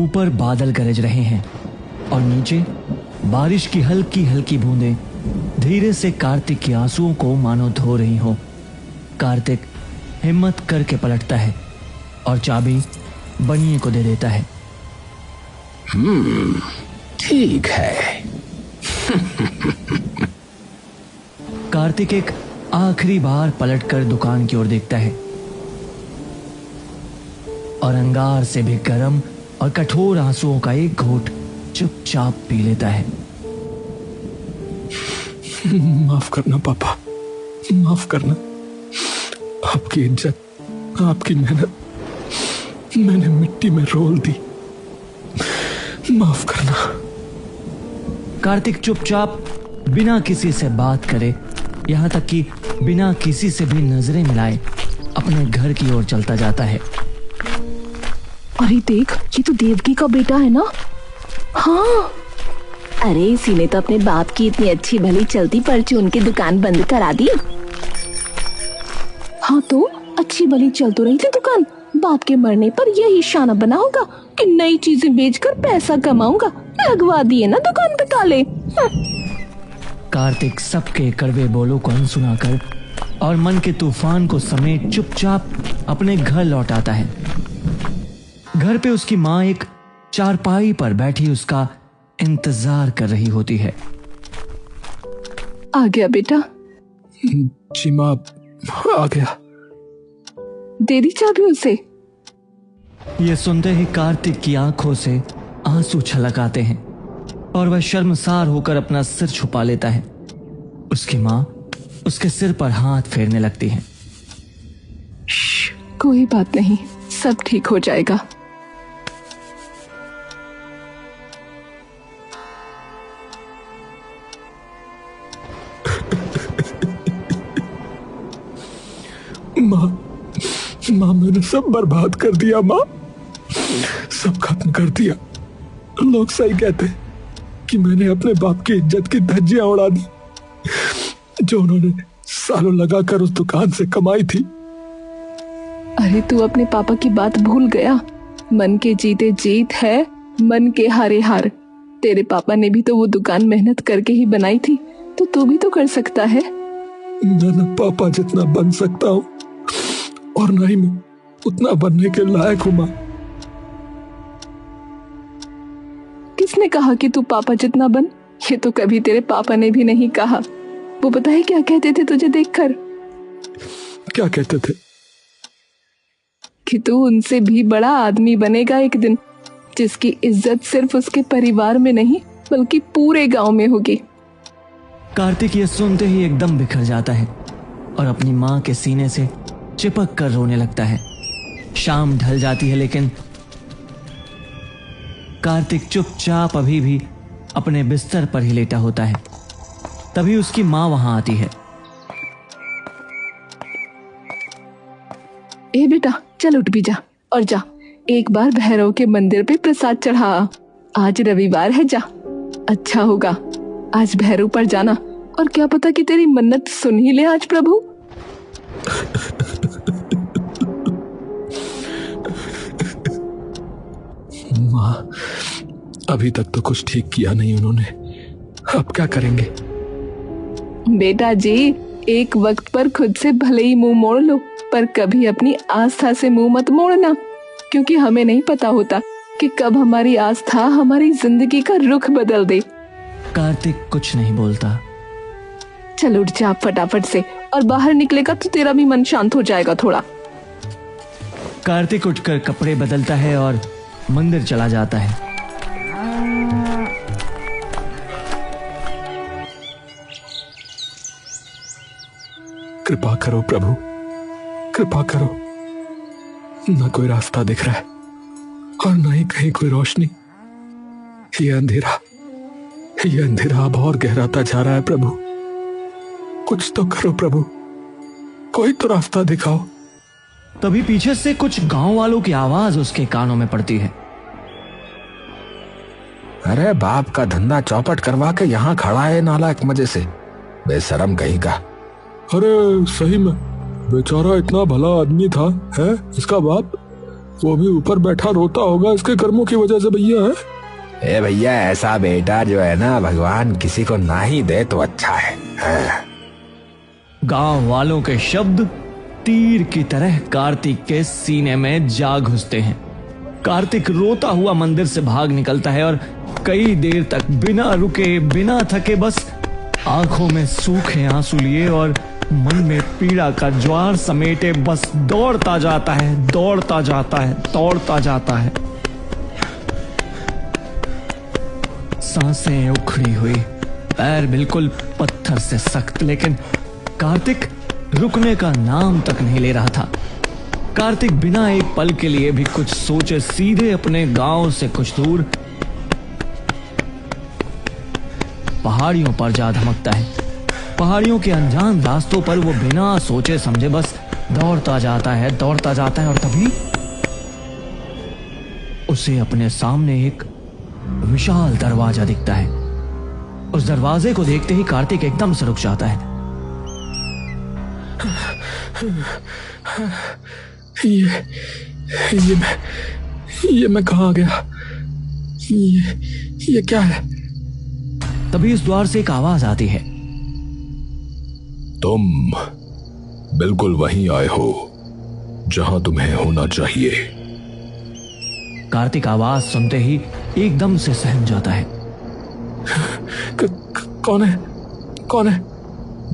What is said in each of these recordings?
ऊपर बादल गरज रहे हैं और नीचे बारिश की हल्की हल्की बूंदें धीरे से कार्तिक के आंसुओं को मानो धो रही हो। कार्तिक हिम्मत करके पलटता है और चाबी बनिए को दे देता है। ठीक है। कार्तिक एक आखिरी बार पलटकर दुकान की ओर देखता है और अंगार से भी गर्म और कठोर आंसुओं का एक घूंट चुपचाप पी लेता है। माफ करना पापा, माफ करना। आपकी इज्जत, आपकी मेहनत मैंने मिट्टी में रोल दी। माफ करना। कार्तिक चुपचाप बिना किसी से बात करे, यहाँ तक कि बिना किसी से भी नजरें मिलाए अपने घर की ओर चलता जाता है। अरे देख, ये तो देवकी का बेटा है ना? हाँ। अरे इसी ने तो अपने बाप की इतनी अच्छी भली चलती परचून की दुकान बंद करा दी। हाँ तो अच्छी भली चल तो रही थी दुकान, बाप के मरने पर यही शाना बना होगा कि नई चीजें बेचकर पैसा कमाऊंगा। लगवा दिए ना दुकान पे ताले। कार्तिक सबके कड़वे बोलों को अनसुना कर और मन के तूफान को समेट चुपचाप अपने घर लौट आता है। घर पे उसकी माँ एक चारपाई पर बैठी उसका इंतजार कर रही होती है। आ गया बेटा? जी माँ, आ गया। दे दी चाबी उसे। ये सुनते ही कार्तिक की आंखों से आंसू छलक आते हैं और वह शर्मसार होकर अपना सिर छुपा लेता है। उसकी माँ उसके सिर पर हाथ फेरने लगती है। कोई बात नहीं, सब ठीक हो जाएगा। माँ मैंने सब बर्बाद कर दिया। माँ सब खत्म कर दिया। लोग सही कहते कि मैंने अपने बाप की इज्जत की धज्जियां उड़ा दी जो उन्होंने सालों लगाकर उस दुकान से कमाई थी। अरे तू अपने पापा की बात भूल गया। मन के जीते जीत है, मन के हारे हार। तेरे पापा ने भी तो वो दुकान मेहनत करके ही बनाई थी, तो तू भी तो कर सकता है। मैं न पापा जितना बन सकता हूँ और न ही मैं उतना बनने के लायक हूँ। माँ किसने कहा कि तू पापा जितना बन? ये तो कभी तेरे पापा ने भी नहीं कहा। वो पता है क्या कहते थे तुझे देखकर? क्या कहते थे? कि तू उनसे भी बड़ा आदमी बनेगा एक दिन, जिसकी इज्जत सिर्फ उसके परिवार में नहीं बल्कि पूरे गांव में होगी। कार्तिक ये सुनते ही एकदम बिखर जाता है और अपनी माँ के सीने से चिपक कर रोने लगता है। शाम ढल जाती है लेकिन कार्तिक चुपचाप अभी भी अपने बिस्तर पर ही लेटा होता है। तभी उसकी माँ वहां आती है। ए बेटा, चल उठ भी जा और जा एक बार भैरव के मंदिर पे प्रसाद चढ़ा। आज रविवार है, जा। अच्छा होगा आज भैरव पर जाना, और क्या पता कि तेरी मन्नत सुन ही ले आज प्रभु। माँ अभी तक तो कुछ ठीक किया नहीं उन्होंने, अब क्या करेंगे? बेटा जी, एक वक्त पर खुद से भले ही मुंह मोड़ लो, पर कभी अपनी आस्था से मुंह मत मोड़ना, क्योंकि हमें नहीं पता होता कि कब हमारी आस्था हमारी जिंदगी का रुख बदल दे। कार्तिक कुछ नहीं बोलता। चल उठ जा फटाफट से, और बाहर निकलेगा तो तेरा भी मन शांत हो जाएगा थोड़ा। कार्तिक उठकर कपड़े बदलता है और मंदिर चला जाता है। कृपा करो प्रभु, कृपा करो। न कोई रास्ता दिख रहा है और न ही कहीं कोई रोशनी। ये अंधेरा अब और गहराता जा रहा है प्रभु। कुछ तो करो प्रभु, कोई तो रास्ता दिखाओ। तभी पीछे से कुछ गांव वालों की आवाज उसके कानों में पड़ती है। अरे बाप का धंधा चौपट करवा के यहाँ खड़ा है नालायक मजे से, बेशरम कहीं का। अरे सही में बेचारा इतना भला आदमी था, है इसका बाप। वो भी ऊपर बैठा रोता होगा इसके कर्मों की वजह से भैया है। ए भैया, ऐसा बेटा जो है ना भगवान किसी को ना ही दे तो अच्छा है। गांव वालों के शब्द तीर की तरह कार्तिक के सीने में जा घुसते हैं। कार्तिक रोता हुआ मंदिर से भाग निकलता है और कई देर तक बिना रुके बिना थके बस आंखों में सूखे आंसू लिए और मन में पीड़ा का ज्वार समेटे बस दौड़ता जाता है, दौड़ता जाता है, दौड़ता जाता है। सांसें उखड़ी हुई, पैर बिल्कुल पत्थर से सख्त, लेकिन कार्तिक रुकने का नाम तक नहीं ले रहा था। कार्तिक बिना एक पल के लिए भी कुछ सोचे सीधे अपने गांव से कुछ दूर पहाड़ियों पर जा धमकता है। पहाड़ियों के अनजान रास्तों पर वो बिना सोचे समझे बस दौड़ता जाता है, दौड़ता जाता है और तभी उसे अपने सामने एक विशाल दरवाजा दिखता है। उस दरवाजे को देखते ही कार्तिक एकदम से रुक जाता है। ये मैं कहाँ आ गया? ये क्या है? तभी इस द्वार से एक आवाज आती है। तुम बिल्कुल वहीं आए हो जहां तुम्हें होना चाहिए। कार्तिक आवाज सुनते ही एकदम से सहम जाता है। कौन है? कौन है?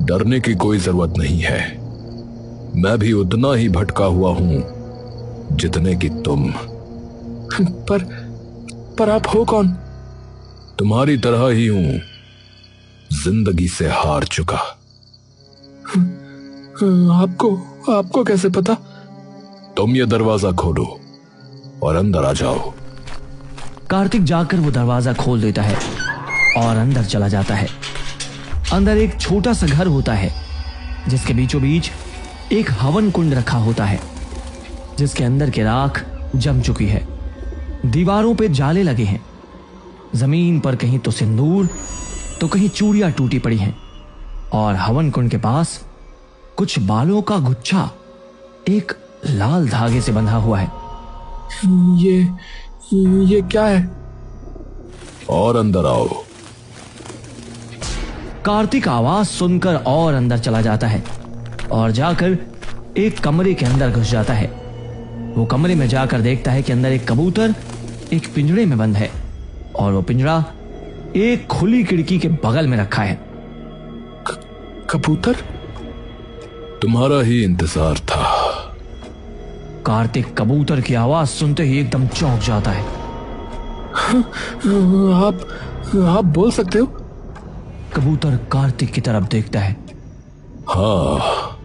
डरने की कोई जरूरत नहीं है। मैं भी उतना ही भटका हुआ हूं जितने की तुम। पर आप हो कौन? तुम्हारी तरह ही हूं, जिंदगी से हार चुका। आपको कैसे पता? तुम ये दरवाजा खोलो और अंदर आ जाओ। कार्तिक जाकर वो दरवाजा खोल देता है और अंदर चला जाता है। अंदर एक छोटा सा घर होता है जिसके बीचों बीच एक हवन कुंड रखा होता है जिसके अंदर की राख जम चुकी है। दीवारों पे जाले लगे हैं। जमीन पर कहीं तो सिंदूर तो कहीं चूड़ियां टूटी पड़ी हैं और हवन कुंड के पास कुछ बालों का गुच्छा एक लाल धागे से बंधा हुआ है। ये क्या है? और अंदर आओ। कार्तिक आवाज सुनकर और अंदर चला जाता है और जाकर एक कमरे के अंदर घुस जाता है। वो कमरे में जाकर देखता है कि अंदर एक कबूतर एक पिंजरे में बंद है और वो पिंजरा एक खुली खिड़की के बगल में रखा है। कबूतर? तुम्हारा ही इंतजार था। कार्तिक कबूतर की आवाज सुनते ही एकदम चौंक जाता है। आप बोल सकते हो? कबूतर कार्तिक की तरफ देखता है। हाँ,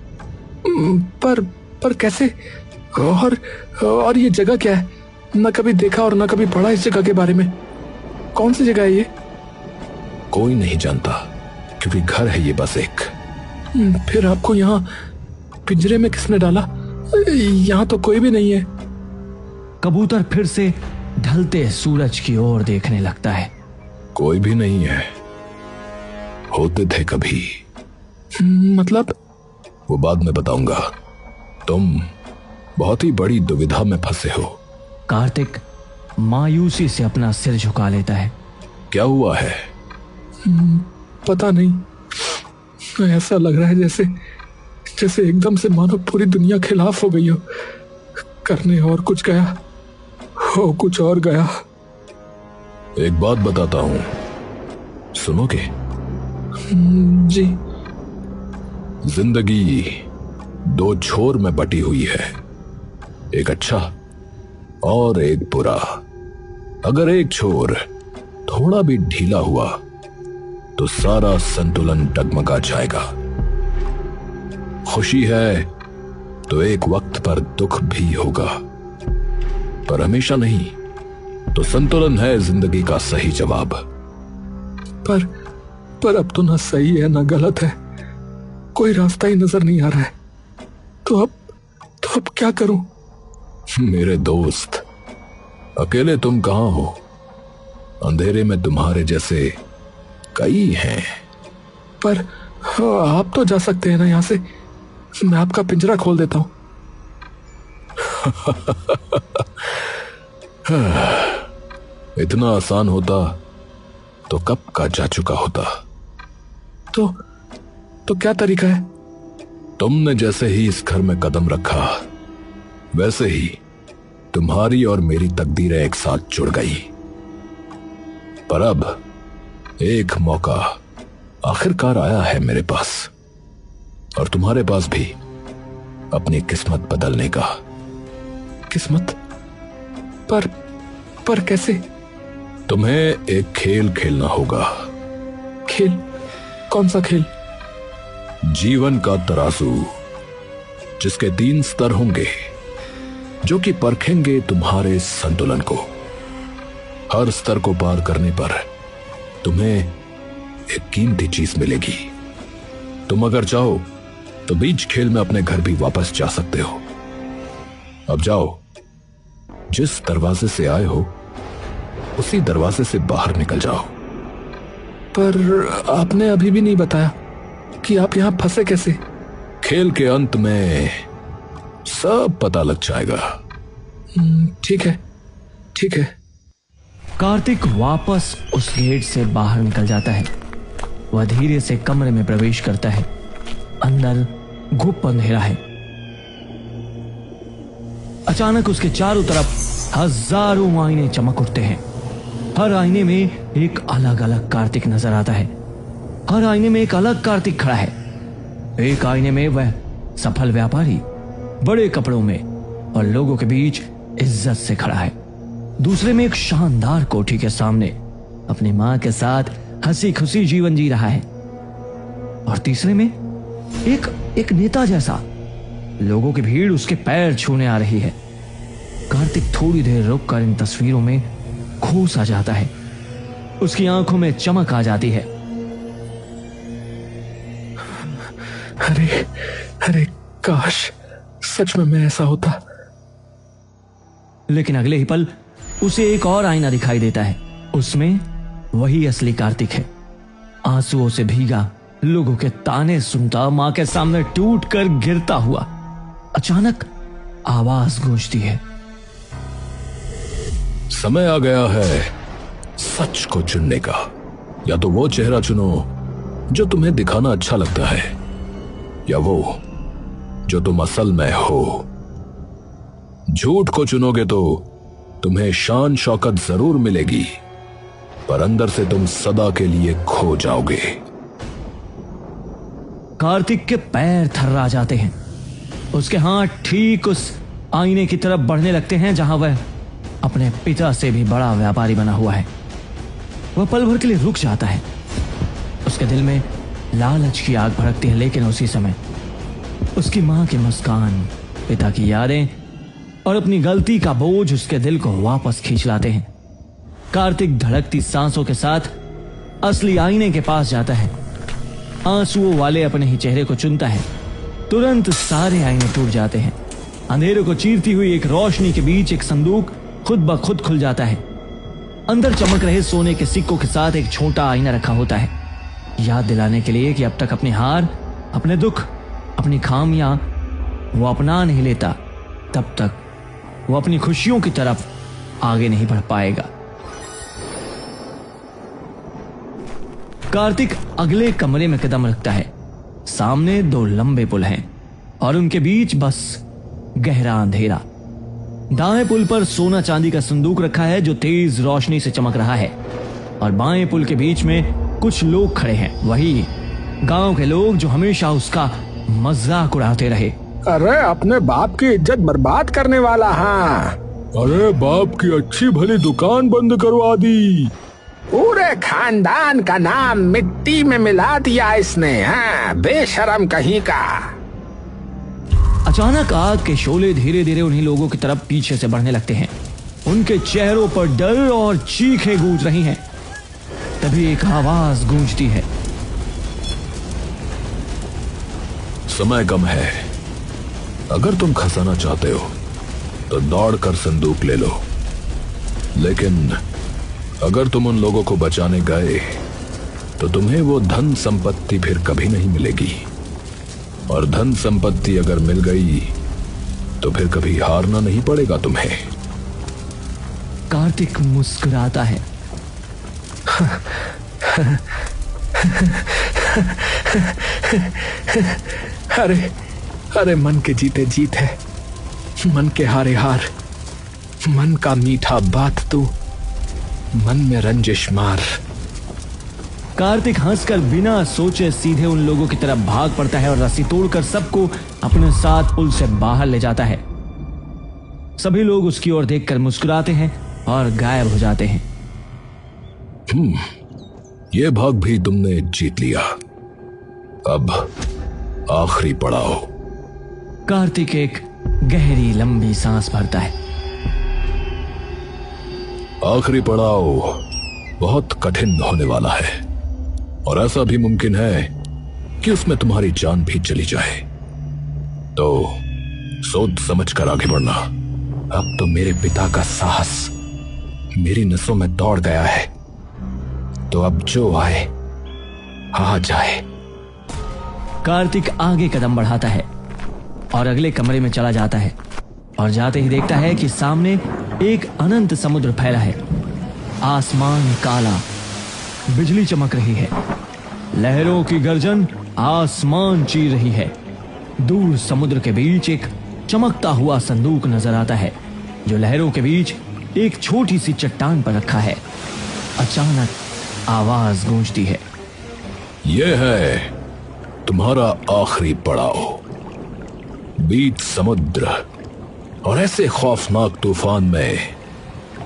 पर कैसे? और ये जगह क्या है? न कभी देखा और न कभी पढ़ा इस जगह के बारे में। कौन सी जगह है ये? कोई नहीं जानता क्योंकि घर है ये बस एक। फिर आपको यहाँ पिंजरे में किसने डाला? यहाँ तो कोई भी नहीं है। कबूतर फिर से ढलते सूरज की ओर देखने लगता है। कोई भी नहीं है। होते थे कभी। मतलब? वो बाद में बताऊंगा। तुम बहुत ही बड़ी दुविधा में फंसे हो। कार्तिक मायूसी से अपना सिर झुका लेता है। क्या हुआ है? पता नहीं। ऐसा लग रहा है जैसे एकदम से मानो पूरी दुनिया खिलाफ हो गई हो। करने और कुछ गया, हो कुछ और गया। एक बात बताता हूं, सुनोगे? जी। जिंदगी दो छोर में बटी हुई है, एक अच्छा और एक बुरा। अगर एक छोर थोड़ा भी ढीला हुआ तो सारा संतुलन डगमगा जाएगा। खुशी है तो एक वक्त पर दुख भी होगा, पर हमेशा नहीं। तो संतुलन है जिंदगी का सही जवाब। पर अब तो ना सही है ना गलत है, कोई रास्ता ही नजर नहीं आ रहा है। तो अब क्या करूं? मेरे दोस्त, अकेले तुम कहां हो? अंधेरे में तुम्हारे जैसे कई हैं। पर आप तो जा सकते हैं ना यहां से। मैं आपका पिंजरा खोल देता हूं। इतना आसान होता तो कब का जा चुका होता। तो क्या तरीका है? तुमने जैसे ही इस घर में कदम रखा वैसे ही तुम्हारी और मेरी तकदीरें एक साथ जुड़ गई। पर अब एक मौका आखिरकार आया है मेरे पास और तुम्हारे पास भी अपनी किस्मत बदलने का। किस्मत? पर कैसे? तुम्हें एक खेल खेलना होगा। खेल? कौन सा खेल? जीवन का तराजू, जिसके 3 स्तर होंगे जो कि परखेंगे तुम्हारे संतुलन को। हर स्तर को पार करने पर तुम्हें एक कीमती चीज मिलेगी। तुम अगर चाहो तो बीच खेल में अपने घर भी वापस जा सकते हो। अब जाओ, जिस दरवाजे से आए हो उसी दरवाजे से बाहर निकल जाओ। पर आपने अभी भी नहीं बताया कि आप यहां फंसे कैसे? खेल के अंत में सब पता लग जाएगा। ठीक है। कार्तिक वापस उस गेट से बाहर निकल जाता है। वह धीरे से कमरे में प्रवेश करता है। अंदर गुप्त अंधेरा है। अचानक उसके चारों तरफ हजारों आईने चमक उठते हैं। हर आईने में एक अलग अलग कार्तिक नजर आता है। हर आईने में एक अलग कार्तिक खड़ा है। एक आईने में वह सफल व्यापारी बड़े कपड़ों में और लोगों के बीच इज्जत से खड़ा है। दूसरे में एक शानदार कोठी के सामने अपनी मां के साथ हंसी खुशी जीवन जी रहा है। और तीसरे में एक नेता जैसा लोगों की भीड़ उसके पैर छूने आ रही है। कार्तिक थोड़ी देर रुककर इन तस्वीरों में खो सा जाता है। उसकी आंखों में चमक आ जाती है। अरे काश सच में मैं ऐसा होता। लेकिन अगले ही पल उसे एक और आईना दिखाई देता है। उसमें वही असली कार्तिक है, आंसुओं से भीगा, लोगों के ताने सुनता, मां के सामने टूट कर गिरता हुआ। अचानक आवाज गूंजती है, समय आ गया है सच को चुनने का। या तो वो चेहरा चुनो जो तुम्हें दिखाना अच्छा लगता है, या वो जो तुम असल में हो। झूठ को चुनोगे तो तुम्हें शान शौकत जरूर मिलेगी, पर अंदर से तुम सदा के लिए खो जाओगे। कार्तिक के पैर थर्रा जाते हैं। उसके हाथ ठीक उस आईने की तरफ बढ़ने लगते हैं जहां वह अपने पिता से भी बड़ा व्यापारी बना हुआ है। वह पल भर के लिए रुक जाता है। उसके दिल में लालच की आग भड़कती है, लेकिन उसी समय उसकी मां की मुस्कान, पिता की यादें और अपनी गलती का बोझ उसके दिल को वापस खींच लाते हैं। कार्तिक धड़कती सांसों के साथ असली आईने के पास जाता है। आंसुओं वाले अपने ही चेहरे को चुनता है। तुरंत सारे आईने टूट जाते हैं। अंधेरे को चीरती हुई एक रोशनी के बीच एक संदूक खुद ब खुद खुल जाता है। अंदर चमक रहे सोने के सिक्कों के साथ एक छोटा आईना रखा होता है, याद दिलाने के लिए कि अब तक अपनी हार, अपने दुख, अपनी खामियां वो अपना नहीं लेता, तब तक वो अपनी खुशियों की तरफ आगे नहीं बढ़ पाएगा। कार्तिक अगले कमरे में कदम रखता है। सामने 2 लंबे पुल हैं और उनके बीच बस गहरा अंधेरा। दाएं पुल पर सोना चांदी का संदूक रखा है जो तेज रोशनी से चमक रहा है, और बाएं पुल के बीच में कुछ लोग खड़े हैं, वही गांव के लोग जो हमेशा उसका मजाक उड़ाते रहे। अरे अपने बाप की इज्जत बर्बाद करने वाला। हाँ, अरे बाप की अच्छी भली दुकान बंद करवा दी। पूरे खानदान का नाम मिट्टी में मिला दिया इसने। हाँ, बेशरम कहीं का। अचानक आग के शोले धीरे धीरे उन्हीं लोगों की तरफ पीछे से बढ़ने लगते हैं। उनके चेहरों पर डर और चीखें गूंज रही हैं। तभी एक आवाज गूंजती है, समय कम है, अगर तुम खजाना चाहते हो तो दौड़कर संदूक ले लो, लेकिन अगर तुम उन लोगों को बचाने गए तो तुम्हें वो धन संपत्ति फिर कभी नहीं मिलेगी, और धन संपत्ति अगर मिल गई तो फिर कभी हारना नहीं पड़ेगा तुम्हें। कार्तिक मुस्कुराता है। अरे अरे, मन के जीते जीत है, मन के हारे हार, मन का मीठा बात तू, मन में रंजिश मार। कार्तिक हंसकर बिना सोचे सीधे उन लोगों की तरफ भाग पड़ता है और रस्सी तोड़कर सबको अपने साथ पुल से बाहर ले जाता है। सभी लोग उसकी ओर देखकर मुस्कुराते हैं और गायब हो जाते हैं। ये भाग भी तुमने जीत लिया। अब आखिरी पड़ाव। कार्तिक एक गहरी लंबी सांस भरता है। आखिरी पड़ाव बहुत कठिन होने वाला है और ऐसा भी मुमकिन है कि उसमें तुम्हारी जान भी चली जाए, तो सोच समझ कर आगे बढ़ना। अब तो मेरे पिता का साहस मेरी नसों में दौड़ गया है, तो अब जो आए आ जाए। कार्तिक आगे कदम बढ़ाता है और अगले कमरे में चला जाता है और जाते ही देखता है कि सामने एक अनंत समुद्र फैला है। आसमान काला, बिजली चमक रही है, लहरों की गर्जन आसमान चीर रही है। दूर समुद्र के बीच एक चमकता हुआ संदूक नजर आता है जो लहरों के बीच एक छोटी सी चट्टान पर रखा है। अचानक आवाज गूंजती है। यह है तुम्हारा आखिरी पड़ाव। बीच समुद्र और ऐसे खौफनाक तूफान में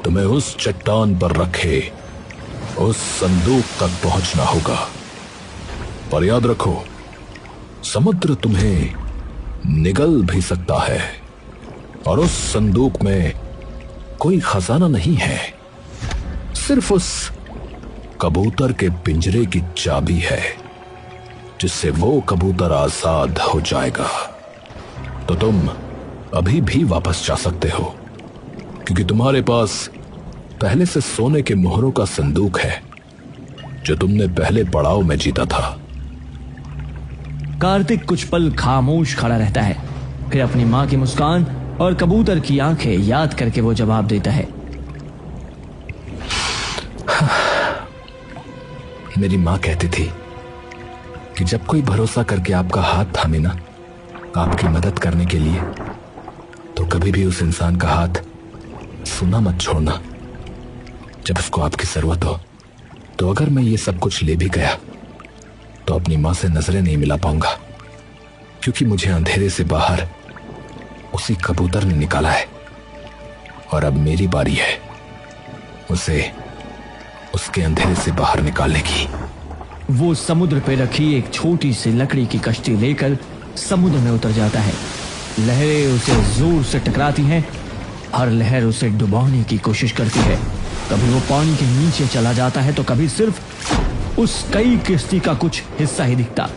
तुम्हें उस चट्टान पर रखे उस संदूक तक पहुंचना होगा। पर याद रखो, समुद्र तुम्हें निगल भी सकता है और उस संदूक में कोई खजाना नहीं है, सिर्फ उस कबूतर के पिंजरे की चाबी है, जिससे वो कबूतर आजाद हो जाएगा। तो तुम अभी भी वापस जा सकते हो, क्योंकि तुम्हारे पास पहले से सोने के मोहरों का संदूक है जो तुमने पहले पड़ाव में जीता था। कार्तिक कुछ पल खामोश खड़ा रहता है, फिर अपनी मां की मुस्कान और कबूतर की आंखें याद करके वो जवाब देता है। मेरी मां कहती थी कि जब कोई भरोसा करके आपका हाथ थामे ना, आपकी मदद करने के लिए, तो कभी भी उस इंसान का हाथ सूना मत छोड़ना। जब उसको आपकी जरूरत हो, तो अगर मैं ये सब कुछ ले भी गया तो अपनी मां से नजरें नहीं मिला पाऊंगा, क्योंकि मुझे अंधेरे से बाहर उसी कबूतर ने निकाला है और अब मेरी बारी है उसे उसके अंधेरे से बाहर निकालने की। वो समुद्र पे रखी एक छोटी सी लकड़ी की कश्ती लेकर समुद्र में उतर जाता है। लहरें उसे जोर से टकराती हैं, हर लहर उसे डुबाने की कोशिश करती है। कभी वो पानी के नीचे चला जाता है तो कभी सिर्फ उस कई किश्ती का कुछ हिस्सा ही दिखता।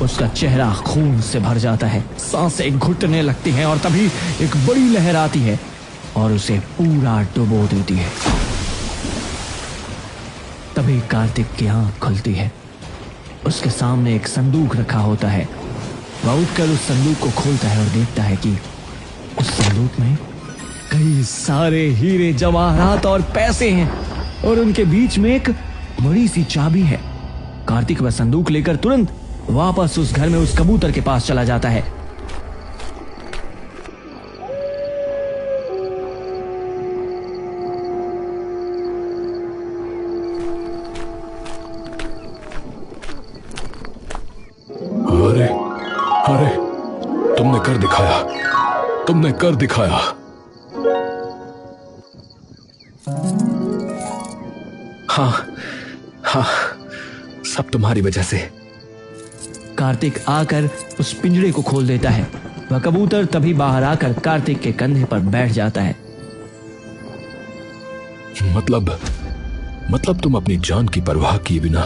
उसका चेहरा खून से भर जाता है, सांसें घुटने लगती हैं और तभी एक बड़ी लहर आती है और उसे पूरा डुबो देती है। तभी कार्तिक की आंख खुलती है। उसके सामने एक संदूक रखा होता है। वह उठकर उस संदूक को खोलता है और देखता है कि उस संदूक में कई सारे हीरे जवाहरात और पैसे हैं और उनके बीच में एक बड़ी सी चाबी है। कार्तिक वह संदूक लेकर तुरंत वापस उस घर में उस कबूतर के पास चला जाता है। अरे अरे, तुमने कर दिखाया, तुमने कर दिखाया। हाँ, सब तुम्हारी वजह से। कार्तिक आकर उस पिंजरे को खोल देता है। वह कबूतर तभी बाहर आकर कार्तिक के कंधे पर बैठ जाता है। मतलब तुम अपनी जान की परवाह किए बिना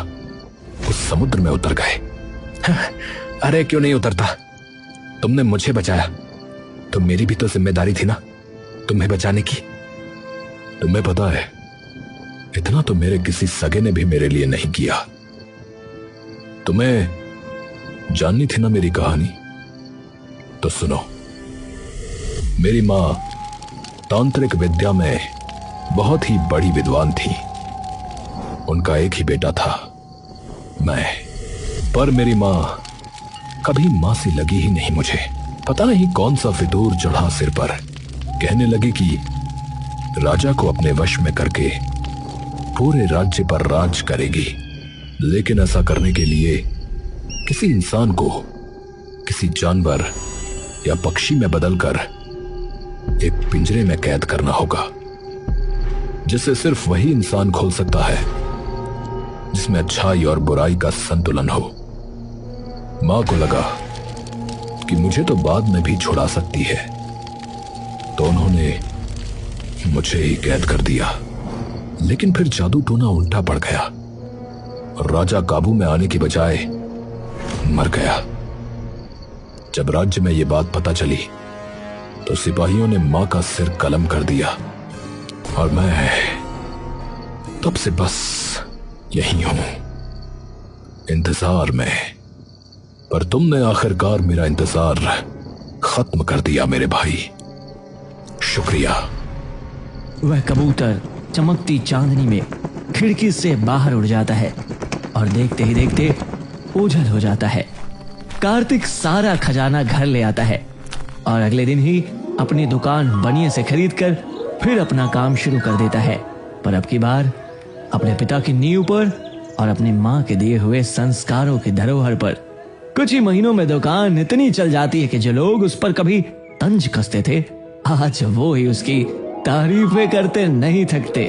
उस समुद्र में उतर गए। अरे क्यों नहीं उतरता? तुमने मुझे बचाया, तो मेरी भी तो जिम्मेदारी थी ना तुम्हें बचाने की। तुम्हें पता है, इतना तो मेरे किसी सगे ने भी मेरे लिए नहीं किया। तुम्हें जाननी थी ना मेरी कहानी, तो सुनो। मेरी माँ तांत्रिक विद्या में बहुत ही बड़ी विद्वान थी। उनका एक ही बेटा था, मैं। पर मेरी माँ कभी माँ सी लगी ही नहीं मुझे। पता नहीं कौन सा फितूर चढ़ा सिर पर। कहने लगी कि राजा को अपने वश में करके पूरे राज्य पर राज करेगी, लेकिन ऐसा करने के लिए किसी इंसान को किसी जानवर या पक्षी में बदलकर एक पिंजरे में कैद करना होगा, जिसे सिर्फ वही इंसान खोल सकता है जिसमें अच्छाई और बुराई का संतुलन हो। मां को लगा कि मुझे तो बाद में भी छुड़ा सकती है, तो उन्होंने मुझे ही कैद कर दिया। लेकिन फिर जादू टोना उल्टा पड़ गया और राजा काबू में आने की बजाय मर गया। जब राज्य में यह बात पता चली तो सिपाहियों ने मां का सिर कलम कर दिया और मैं तब से बस यही हूं, इंतजार में। पर तुमने आखिरकार मेरा इंतजार खत्म कर दिया मेरे भाई, शुक्रिया। वह कबूतर चमकती चांदनी में खिड़की से बाहर उड़ जाता है और देखते ही देखते ओझल हो जाता है। कार्तिक सारा खजाना घर ले आता है और अगले दिन ही अपनी दुकान बनिए से खरीदकर फिर अपना काम शुरू कर देता है। पर अब की बार अपने पिता की नींव पर और अपनी माँ के दिए हुए संस्कारों की धरोहर पर। कुछ ही महीनों में दुकान इतनी चल जाती है कि जो लोग उस पर कभी तंज कसते थे, आज वो ही उसकी तारीफें करते नहीं थकते।